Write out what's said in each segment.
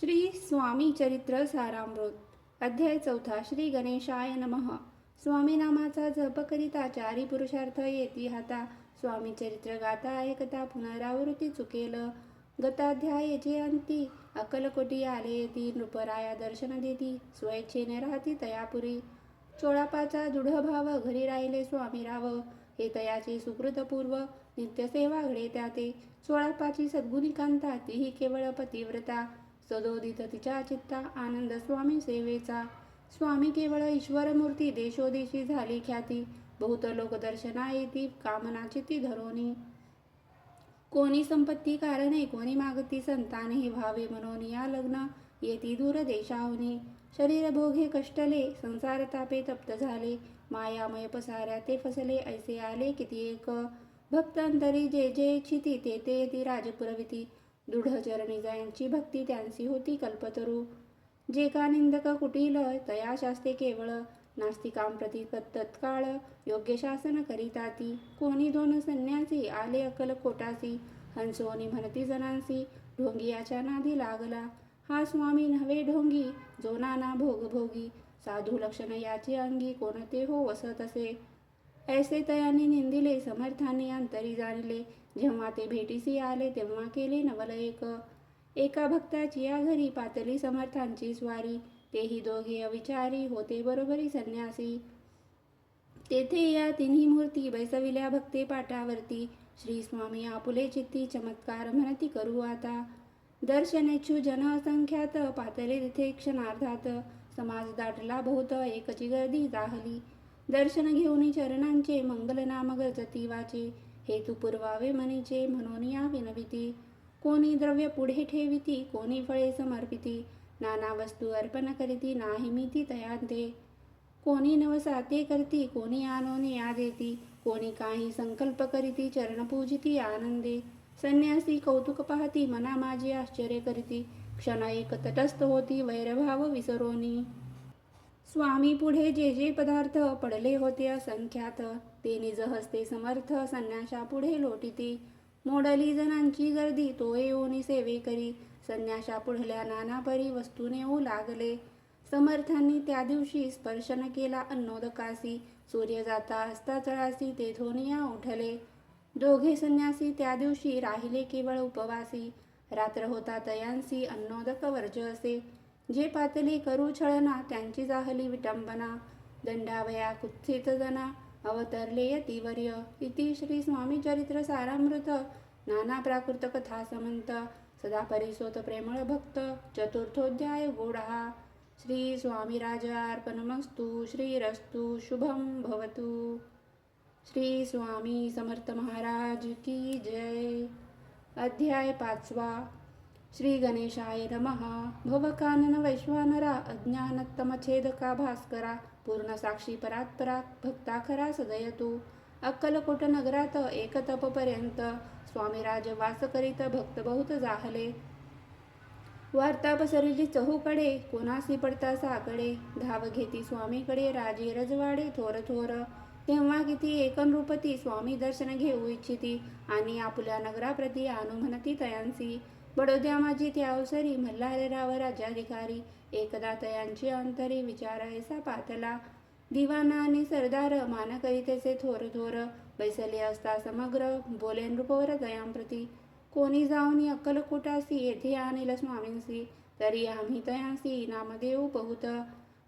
श्री स्वामी चरित्र सारामृत अध्याय 4 श्री गणेशाय नमः. स्वामी नामाचा जप करिता चारी पुरुषार्थ येती हाता. स्वामी चरित्र गाता ऐकता पुनरावृत्ती चुकेल. गताध्याय जे अंती अक्कलकोटी आले येती. नृपराया दर्शन देती स्वइच्छेने राहती तयापुरी. चोळापाचा दृढभाव घरी राहिले स्वामी राव. हे तयाचे सुकृतपूर्व नित्यसेवा घडे त्याते. चोळापाची सद्गुणी कांता तीही केवळ पतिव्रता. सदोदित तिच्या चित्ता आनंद स्वामी सेवेचा. स्वामी केवळ ईश्वरमूर्ती देशोदेशी झाली ख्याती. बहुत लोक दर्शना येती कामना चित्ती धरोनी. कोणी संपत्ती कारणे कोणी मागती संतान हे व्हावे म्हणून या लग्न येती दूर देशाहुनी. शरीर भोगे कष्टले संसार तापे तप्त झाले. मायामय पसाऱ्या ते फसले ऐसे आले किती एक. भक्त अंतरी जे जे इच्छिती ते ते येती राजपुरविती. दृढ चरणी जयांची भक्ती त्यांची होती कल्पतरू. जे का निंदक कुटील तया शास्ते केवळ. नास्तिकां प्रति तत्काळ योग्य शासन करीताती. कोणी दोन संन्यासी आले अक्कलकोटासी. हंसोनी म्हणती जनांसी ढोंगियाच्या नादी लागला. हा स्वामी नव्हे ढोंगी जो नाना भोगभोगी. साधू लक्षण याचे अंगी कोणते हो वसत असे. ऐसे तयाने निंदिले समर्थांनी अंतरी जाणले. जेव्हा ते भेटीसी आले तेव्हा केले नवल एक. एका भक्ताची या घरी पातली समर्थांची स्वारी. तेही दोघे अविचारी होते बरोबरी संन्यासी. तेथे या तिन्ही मूर्ती बैसविल्या भक्ते पाटावरती. श्री स्वामी आपुले चित्ती चमत्कार म्हणती करू आता. दर्शनेच्छू जन असंख्यात पातले तिथे क्षणार्धात. समाज दाटला बहुत एकची गर्दी जाहली. दर्शन घेऊन चरणांचे मंगल नाम गरजती वाचे. हेतू पुरवावे मनीचे म्हणून या विनविती. कोणी द्रव्य पुढे ठेविती कोणी फळे समर्पिती. नाना वस्तू अर्पण करीती नाही मिती तयांते. कोणी नवसाते करती कोणी आणोनी या देती. कोणी काही संकल्प करीती चरण पूजिती आनंदे. संन्यासी कौतुक पाहती मना माझी आश्चर्य करीती. क्षण एक तटस्थ होती वैरभाव विसरोनी. स्वामी पुढे जे जे पदार्थ पडले होते असंख्यात. ते निज हस्ते समर्थ संन्याशा पुढे लोटिती. मोडली जनांची गर्दी तो येऊनी सेवे करी. संन्याशा पुढल्या नाना परी वस्तू नेऊ लागले. समर्थांनी त्या दिवशी स्पर्श न केला अन्नोदकासी. सूर्य जाता असता चळासी तेथून या उठले. दोघे संन्यासी त्या दिवशी राहिले केवळ उपवासी. रात्र होता तयांसी अन्नोदक वर्ज असे. जे पातली करू छळना त्यांची जाहली विटंबना. दंडावया कुत्सित जना अवतरले यतिवर्य. इति श्री स्वामी चरित्र सारामृत नाना प्राकृत कथा समंत. सदा परिसोत प्रेमळ भक्त चतुर्थोध्याय गोडहा. श्री स्वामी राजार्पणमस्तु. श्रीरस्तु शुभम भवतु. श्री स्वामी समर्थ महाराज की जय. अध्याय 5. श्री गणेशाय नमः. भवकानन वैश्वानरा अज्ञानतमछेदका भास्करा. पूर्ण साक्षी परात्परा भक्ता खरा सदयतु. अक्कलकोट नगरात एक तपपर्यंत स्वामीराज वास करीत भक्त बहुत जाहले. वार्ता पसरली चहूकडे कोणासी पडता साकडे. धाव घेती स्वामीकडे राजे रजवाडे थोर थोर. तेव्हा किती एकनृपती स्वामी दर्शन घेऊ इच्छिती. आणि आपुल्या नगराप्रती आणू म्हणती तयांसी. बडोद्या माझी त्या अवसरी मल्हारराव राज्याधिकारी. एकदा तयांची अंतरी विचारायचा पातला. दिवाना आणि सरदार मान करीतेचे थोर थोर. बैसले असता समग्र बोले नृपवर तयांप्रती. कोणी जाऊनी अक्कलकोटासी येथे आणील स्वामींसी. तरी आम्ही तयांसी नाम देऊ बहुत.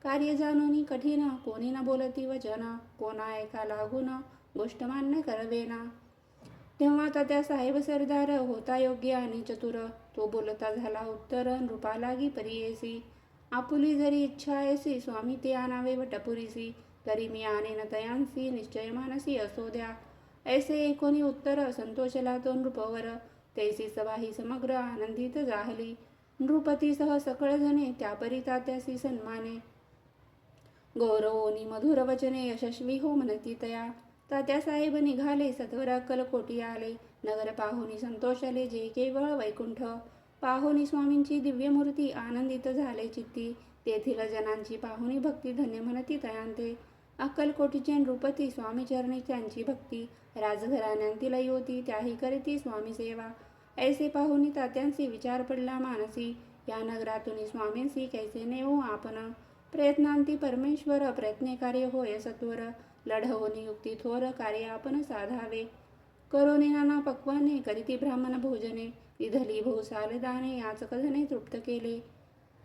कार्य जाणूनी कठीण कोणी न बोलती वचन. कोणा ऐका लागून गोष्ट मान्य करवेना. तेव्हा तात्या साहेब सरदार होता योग्य आणि चतुर. तो बोलता झाला उत्तर नृपा लागी परियेसी. आपुली जरी इच्छा ऐसी स्वामी ते आणावे वटपुरीसी. तरी मी आणेन तयांसी निश्चय मानसी असो द्या. ऐसे कोणी उत्तर संतोषला तो नृपवर. तैसी सभा ही समग्र आनंदित जाहली. नृपतीसह सकळ जणे त्यापरी तात्यासी सन्माने. गौरवोनी मधुर वचने यशस्वी हो म्हणती तया. तात्यासाहेब निघाले सत्वर अक्कलकोटी आले. नगर पाहुनी संतोषले जे केवळ वैकुंठ. पाहुनी स्वामींची दिव्यमूर्ती आनंदित झाले चित्ती. तेथील जनांची पाहुनी भक्ती धन्य म्हणती तयांते. अक्कलकोटीचे नृपती स्वामीचरणी त्यांची भक्ती. राजघराण्यांतील युवती त्याही करीती स्वामी सेवा. ऐसे पाहुनी तात्यांसी विचार पडला मानसी. या नगरातून स्वामींसी कैसे नेऊ आपण. प्रयत्नांती परमेश्वर प्रयत्ने कार्य होय सत्वर. लढवून युक्ती थोर कार्य आपण साधावे. करोनी नाना पक्वाने करीती ब्राह्मण भोजने. विधली बहुसाल दाने याच कथने तृप्त केले.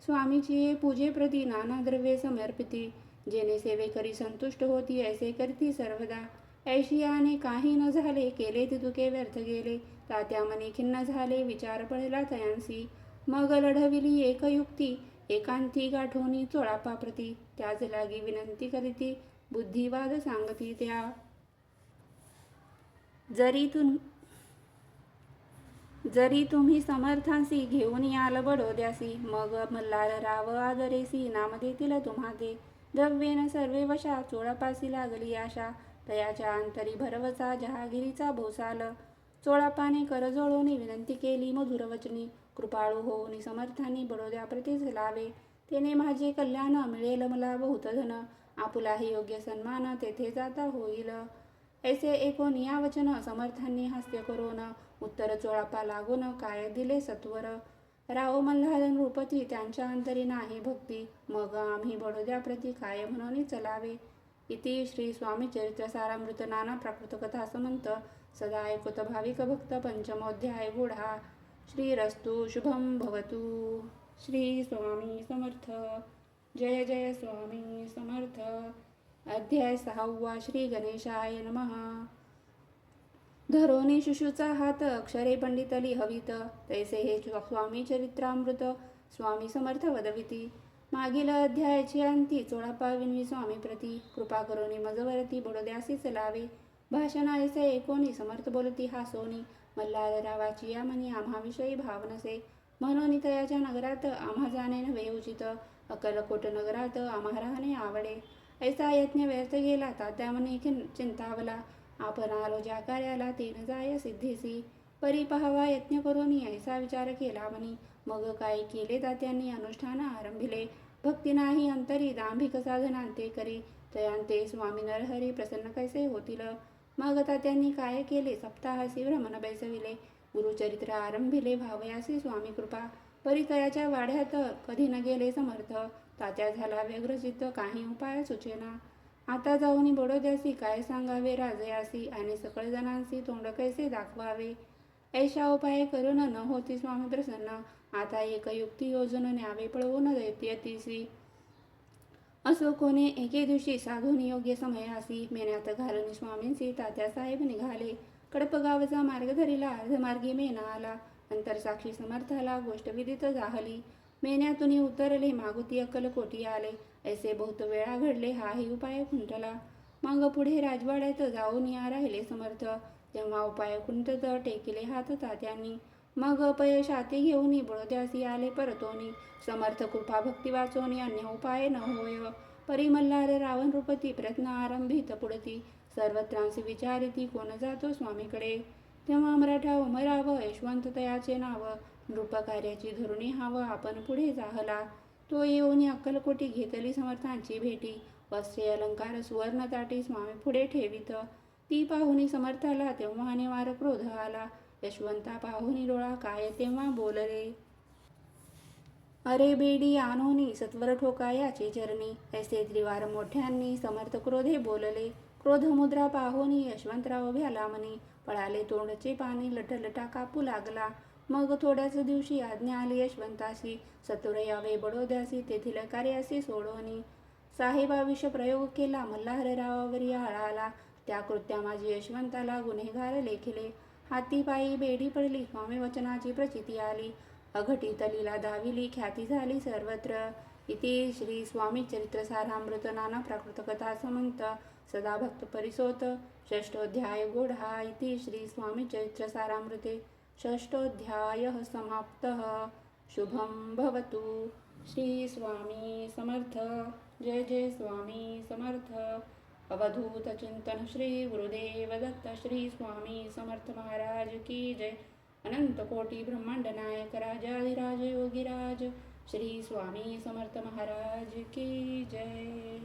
स्वामीची पूजे प्रती नाना द्रव्ये समर्पिती. जेणे सेवे करी संतुष्ट होती ऐसे करती सर्वदा. ऐशियाने काही न झाले केले तितुके व्यर्थ गेले. तात्या मनी खिन्न झाले विचार पडला तयांसी. मग लढविली एक युक्ती एकांती गाठोनी चोळापा प्रती. त्याच लागी विनंती करीती बुद्धिवाद सांगती त्या. जरी तुम्ही समर्थांसी घेऊन याल बडोद्यासी. मग मल्हार राव आदरेसी नाम देतील तुम्हा ते. द्रव्येन सर्वे वशा चोळापासी लागली आशा. तयाच्या अंतरी भरवसा जहागिरीचा भोसाल. चोळापाने करजोडून विनंती केली मधुर वचनी. कृपाळू होऊन समर्थांनी बडोद्या प्रतीच लावे. तेने माझे कल्याण मिळेल मला बहुत धन. आपुलाही योग्य सन्मान तेथे जाता होईल. ऐसे ऐकून या वचन समर्थांनी हास्य करून. उत्तर चोळापा लागून काय दिले सत्वर. राव मल्हार नृपती त्यांच्या अंतरी नाही भक्ती. मग आम्ही बडोद्या प्रती काय म्हणून चलावे. इति श्री स्वामी चरित्र सारामृत नाना प्राकृत कथा समंत. सदा ऐकत भाविक भक्त पंचमोध्याय गुढा. श्रीरस्तु शुभम भवतु. श्री स्वामी समर्थ. जय जय स्वामी समर्थ. अध्याय 6 श्री गणेशाय नमः. धरोनी शिशूचा हात अक्षरे पंडितली हवीत. तैसे हे स्वामी चरित्रामृत स्वामी समर्थ वदविती. मागील अध्यायाची अंती चोळापा विनवी स्वामी प्रती. कृपा करोनी मजवरती बडोद्यासी चलावे. भाषण ऐसे ऐकोनी समर्थ बोलती हासोनी. मल्हार रावाची या मनी आम्हाविषयी भाव नसे. म्हणून तयाच्या नगरात आम्हा जाणे नव्हे उचित. अक्कलकोट नगरात आम्हा राहणे आवडे. ऐसा यज्ञ व्यर्थ गेला तात्या मनी चिंतावला. आपण आलो ज्या कार्याला ते न जाय सिद्धीसी. परी पहावा यज्ञ करून ऐसा विचार केला मनी. मग काय केले तात्यांनी अनुष्ठान आरंभिले. भक्ती नाही अंतरी दांभिक साधनांते करी. तयांते स्वामी नरहरी प्रसन्न कैसे होतील. मग तात्यांनी काय केले सप्ताहासी भ्रमण बैसविले. गुरुचरित्र आरंभिले भावयासी स्वामी कृपा. परितयाच्या वाड्यात कधी न गेले समर्थ. तात्या झाला व्यग्रचित्त काही उपाय सुचेना. आता जाऊन बडोद्यासी काय सांगावे राजयासी. आणि सकळ जणांसी तोंड कैसे दाखवावे. ऐशा उपाय करून न होती स्वामी प्रसन्न. आता एक युक्ती योजून न्यावे पळवून दैत्यतीसी. असो कोणी एके दिवशी साधून योग्य समयासी. मेन्यात घालून स्वामींसी तात्यासाहेब निघाले. कडप गावचा मार्ग धरिला अर्धमार्गी मेना आला. अंतरसाक्षी समर्थाला गोष्ट विदित जाहली. मेन्यातून उतरले मागुती अक्कलकोटी आले. ऐसे बहुत वेळा घडले हाही उपाय खुंटला. मग पुढे राजवाड्यात जाऊन या राहिले समर्थ. तेव्हा उपाय खुंटत टेकिले हात तात्यांनी. मग अपयश हाती घेऊन बडोद्यासी आले परतोनी. समर्थ कृपा भक्ती वाचोनी अन्य उपाय न होय. परी मल्हार रावण नृपती प्रयत्न आरंभित पुढती. सर्वत्रांसी विचारिती कोण जातो स्वामीकडे. तेव्हा मराठा उमराव यशवंत तयाचे नाव. नृप कार्याची धरुणी हाव आपण पुढे जाहला. तो येऊन अक्कलकोटी घेतली समर्थांची भेटी. वस्त्रे अलंकार सुवर्ण ताटी स्वामी पुढे ठेवित. ती पाहुनी समर्थाला तेव्हा निवार क्रोध आला. यशवंता पाहुनी डोळा काय तेव्हा बोलले. अरे बेडी आणोनी सत्वर ठोका याचे चरणी. ऐसे त्रिवार मोठ्यांनी समर्थ क्रोधे बोलले. क्रोध मुद्रा पाहुनी यशवंतराव भ्याला मनी. पळाले तोंडचे पाणी लटलटा कापू लागला. मग थोड्याच दिवशी आज्ञा आली यशवंतासी. सत्वर यावे बडोद्यासी तेथील कार्यासी सोडोनी. साहेबाविष प्रयोग केला मल्हार रावावरी आळाला. त्या कृत्या माझी यशवंताला गुन्हेगार लेखिले. हाती पायी बेडी पडली स्वामी वचनाची प्रचिती आली. अघटित लीला दाविली ख्याती झाली सर्वत्र. इति श्री स्वामी चरित्र सारामृत नाना प्राकृत कथा समंत. सदा भक्त परिसोत. षष्ठोऽध्याय गुढा. इति श्री स्वामी चरित्र सारामृते षष्ठोऽध्यायः समाप्तः. शुभं भवतु. श्री स्वामी समर्थ. जय जय स्वामी समर्थ. अवधूत चिंतन श्री गुरुदेव दत्त. श्री स्वामी समर्थ महाराज की जय. अनंत कोटी ब्रह्मांड नायक राजाधिराज योगीराज श्री स्वामी समर्थ महाराज की जय.